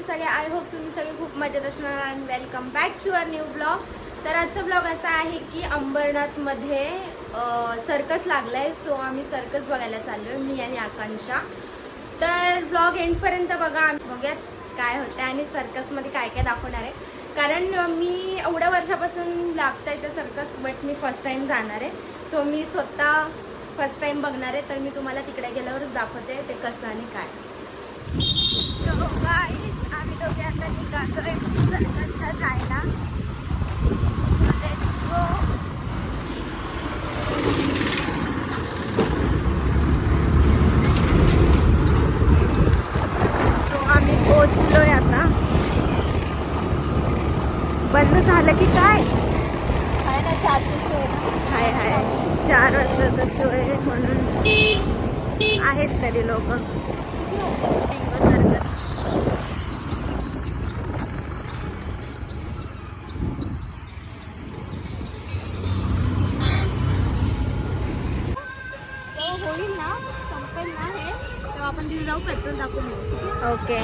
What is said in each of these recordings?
सगळे. I hope तुम्ही सगळे खूप मजेत असणार आणि welcome back to our new blog. तर आजचा ब्लॉग असा आहे की अंबरनाथमध्ये सर्कस लागला आहे. सो आम्ही सर्कस बघायला चाललो आहे, मी आणि आकांक्षा. तर ब्लॉग एंडपर्यंत बघा, आम्ही बघूयात काय होतं आणि सर्कसमध्ये काय काय दाखवणार आहे. कारण मी एवढ्या वर्षापासून लागतं आहे तर circus, but me first time जाणार आहे. सो मी स्वतः फर्स्ट टाईम बघणार आहे, तर मी तुम्हाला तिकडे गेल्यावरच दाखवते ते कसं आणि काय. सो गाईज, आम्ही दोघे आता निघालोय सर्कसला जायला. Let's go. सो आम्ही पोचलोय आता. बंद झालं की काय? हाय ना, 4ची शो हाय हाय, 4 वाजताचा शो आहे म्हणून आहेत तरी लोक. Bingo circus. होईल ना, संपेल ना हे, तेव्हा आपण तिथे जाऊ, पेट्रोल टाकून येऊ. ओके.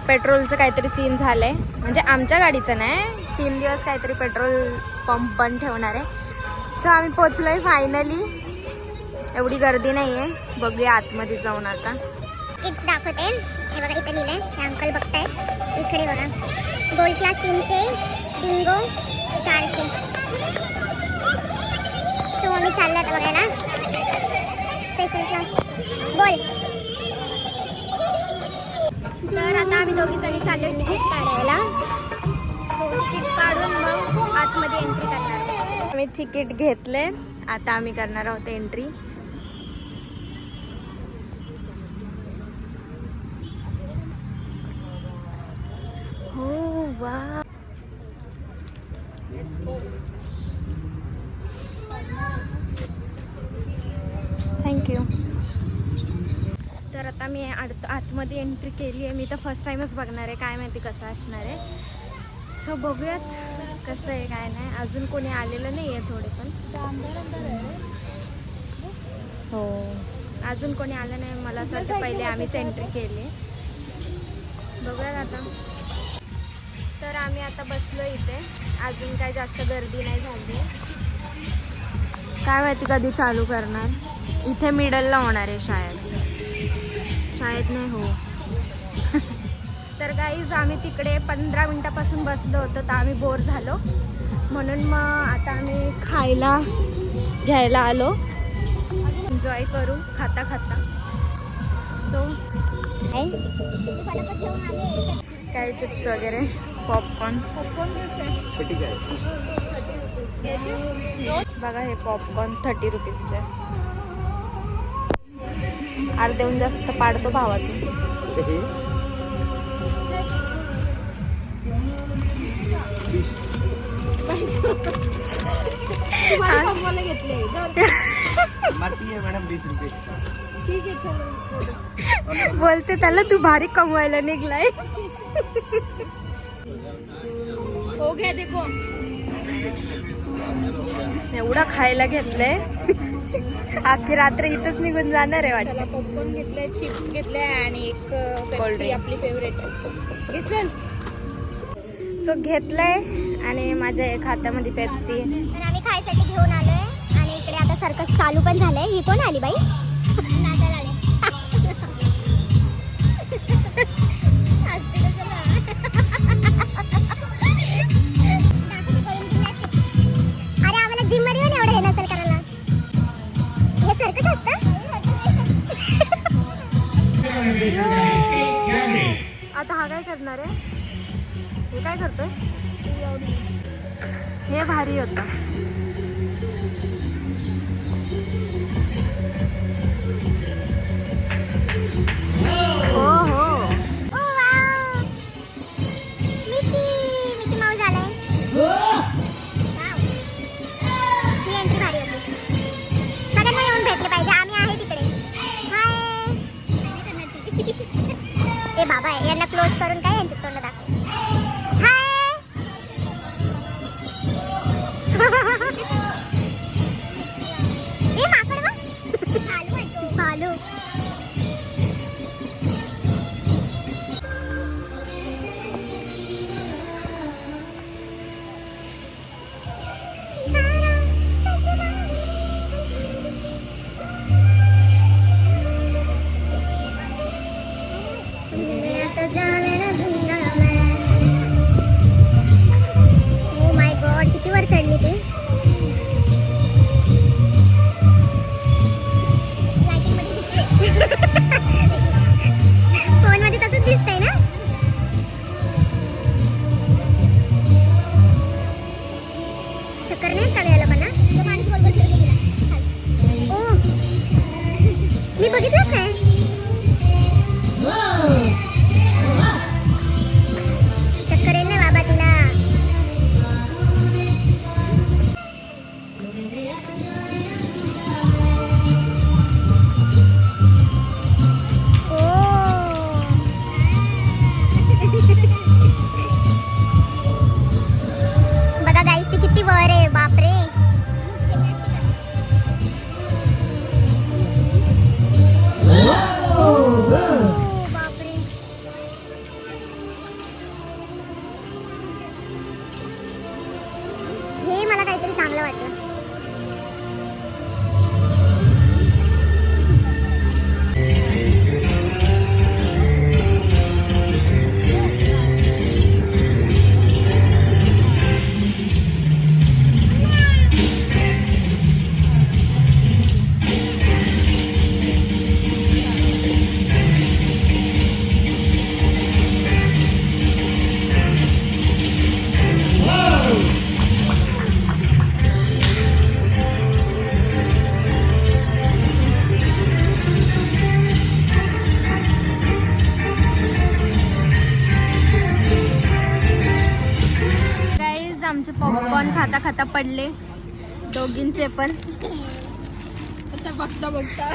पेट्रोलचं काहीतरी सीन झालंय, म्हणजे आमच्या गाडीचं नाही. 3 दिवस काहीतरी पेट्रोल पंप बंद ठेवणार आहे. सो आम्ही पोचलोय फायनली. एवढी गर्दी नाही आहे, बघूया आतमध्ये जाऊन आता. किट्स दाखवते. हे बघा, इथे लिहिलंय, हे अंकल बघताय. इकडे बघा, गोल्ड क्लास 300, बिंगो 400. सो आम्ही चाललो आता बघायला स्पेशल क्लास बोल. तर आता आम्ही दोघी जणी चाललो तिकीट काढायला. सो तिकीट काढून मग आतमध्ये एंट्री करणार. आम्ही तिकीट घेतले, आता आम्ही करणार आहोत एंट्री. हो वा, थँक्यू. तर आता मी आतमध्ये एंट्री केली आहे. मी तर फर्स्ट टाईमच बघणार आहे, काय माहिती कसं असणार आहे. सो बघूयात कसं आहे काय नाही. अजून कोणी आलेलं नाही आहे थोडे पण. हो, अजून कोणी आलं नाही. मला असं वाटतं पहिले आम्हीच एंट्री केली. बघूयात आता. तर आम्ही आता बसलो इथे. अजून काय जास्त गर्दी नाही झाली. काय माहिती कधी चालू करणार. इथे मिडलला होणार आहे शाळेत नाही. हो. तर गाईज, आम्ही तिकडे 15 मिनिटापासून बसलो होतो, तर आम्ही बोर झालो म्हणून मग आता आम्ही खायला घ्यायला आलो. एन्जॉय करू खाता खाता. सो काय चिप्स वगैरे, पॉपकॉर्न. बघा, हे पॉपकॉर्न 30 रुपीजचे. अर्ध्याहून जास्त पाडतो भावातून. घेतले मॅडम 20 रुपये. ठीक आहे, चलो. बोलते त्याला तू भारी कमवायला निघलाय. हो गया देखो. एवढं खायला घेतलंय, अख्खी रात्र इथंच निघून जाणार आहे वाटतं. पॉपकॉर्न घेतले, चिप्स घेतले आणि एक पेप्सी आपली फेवरेट घेतलं. सो घेतलंय आणि माझ्या एक हातामध्ये पेप्सी आहे. तर आम्ही खायसाठी घेऊन आलोय आणि इकडे आता सर्कस चालू पण झालंय. ही कोण आली बाई? नाचायला आले. अरे आम्हाला जिम मध्ये येऊन एवढं हे नसेल करायला. हे सर्कस असतं. आता हा काय करणार आहे? हे काय करतोय? हे भारी होतं. हो हो. ओ वाव, मिकी माऊस आलाय. वाव, ही एंट्री भारी होती. सगळ्यांना येऊन भेटले पाहिजे. आम्ही आहे तिकडे. हाय. ए बाबा, यांना क्लोज करून काय यांचं तोंड दाखव. हाय. मी बघितलंच नाही. चक्कर येईल ना बाबा तिला. बघा गाईस किती वर आहे, बापरे. बापरे. हे मला काहीतरी चांगलं वाटलं. गाईज आमचे पॉपकॉर्न खाता खाता पडले दोघींचे पण. बघता बघता.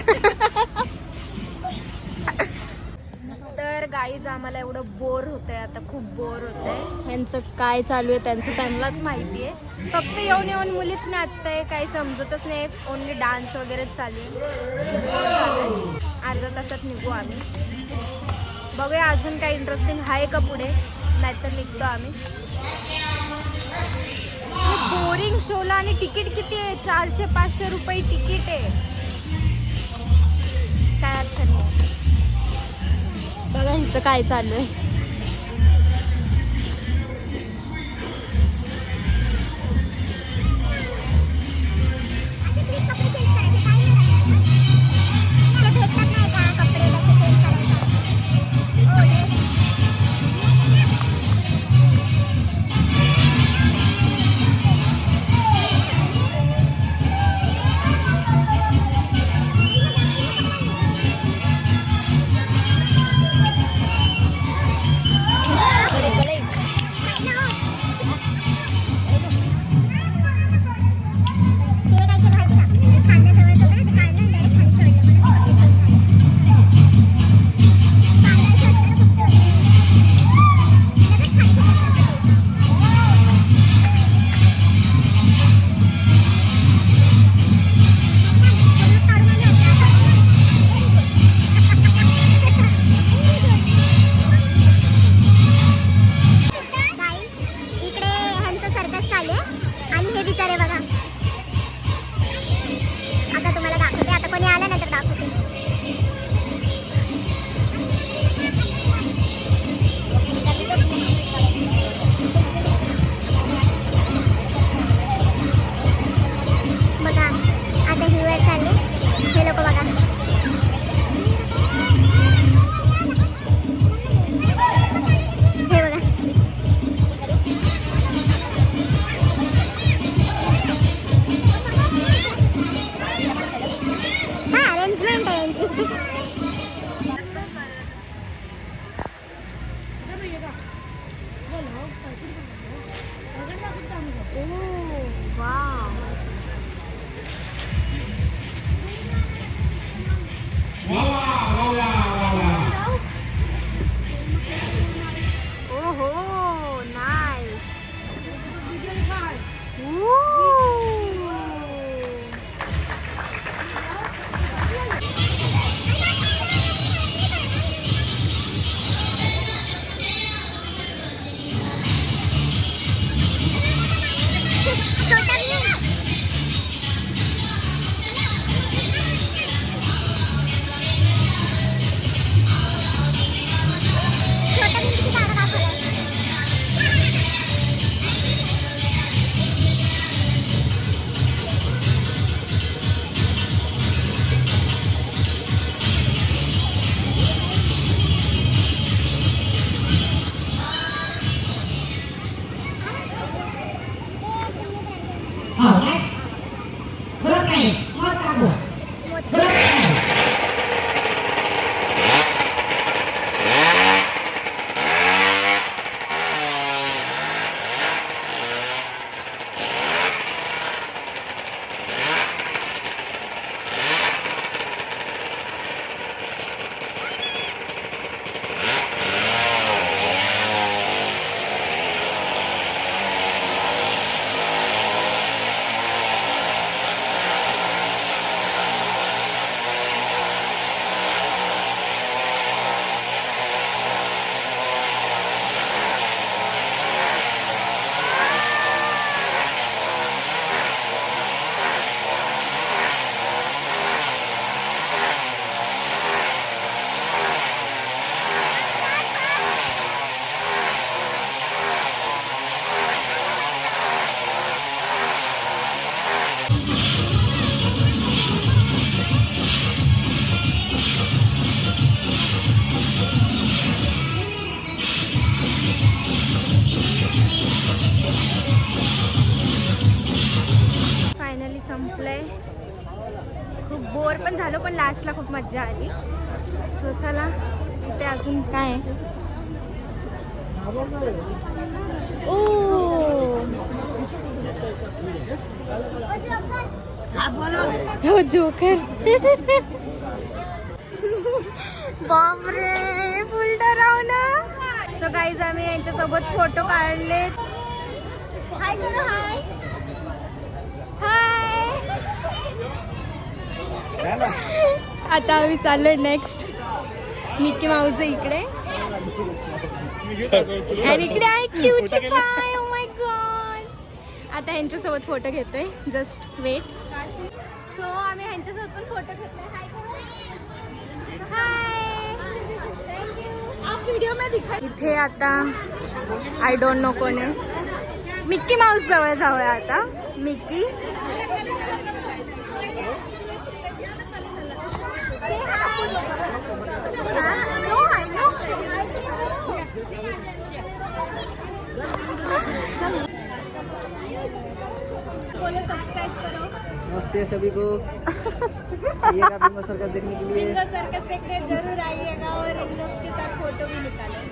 तर गाईज आम्हाला एवढं बोर होतंय आता, खूप बोर होतंय. ह्यांचं काय चालू आहे त्यांचं त्यांनाच माहिती आहे. फक्त येऊन येऊन मुलीच नाचतंय, काही समजतच नाही. ओनली डान्स वगैरेच चालू आहे. बोर झालंय. अर्ध्या तासात निघू आम्ही. बघूया अजून काही इंटरेस्टिंग आहे का पुढे, नाहीतर निघतो आम्ही. बोरिंग शोला आणि तिकीट किती आहे? 400-500 रुपये तिकीट आहे. काय अर्थ नाही. बघा इथं काय चालू आहे. पण लास्टला खूप मज्जा आली. सो चला इथे अजून काय आहे? हो जोकर. बापरे फुल डरावलं. सो गाईज आम्ही यांच्यासोबत फोटो काढले. हाय करो हाय हाय. आता आम्ही चाललोय नेक्स्ट. मिकी माऊस इकडे आणि इकडे आहे क्यूटीफाय. ओ माय गॉड. आता ह्यांच्यासोबत फोटो घेतोय. Just wait. सो आम्ही ह्यांच्यासोबत पण फोटो घेतोय. हाय करो हाय. थँक्यू. आप व्हिडिओ में दिखा. इथे आता आय डोंट नो कोण आहे. मिक्की माऊस जवळ जाऊया आता. मिक्की सब्सक्राइब करो. नमस्ते सभी को. आइएगा बिंगो सर्कस देखने के लिए. बिंगो सर्कस देखने जरूर आइएगा और इन लोग के साथ फोटो भी निकालें.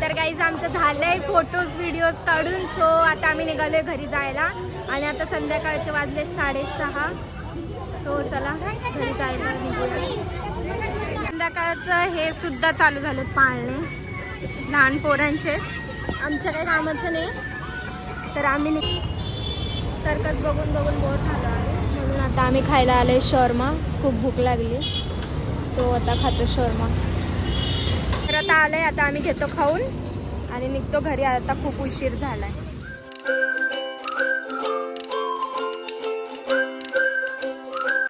तर गाईज आमचं झालंय फोटोज व्हिडिओज काढून. सो आता आम्ही निघालोय घरी जायला आणि आता संध्याकाळचे वाजले 6:30. सो चला घरी जायला निघूया. संध्याकाळचं हे सुद्धा चालू झाले पाळणे लहान पोरांचे. आमच्या काही कामाचं नाही तर आम्ही सर्कस बघून बघून बोर झालो आहे म्हणून आता आम्ही खायला आलोय शॉर्मा. खूप भूक लागली सो आता खातो शॉर्मा. तर आता आलंय. आता आम्ही घेतो खाऊन आणि निघतो घरी. आता खूप उशीर झालाय.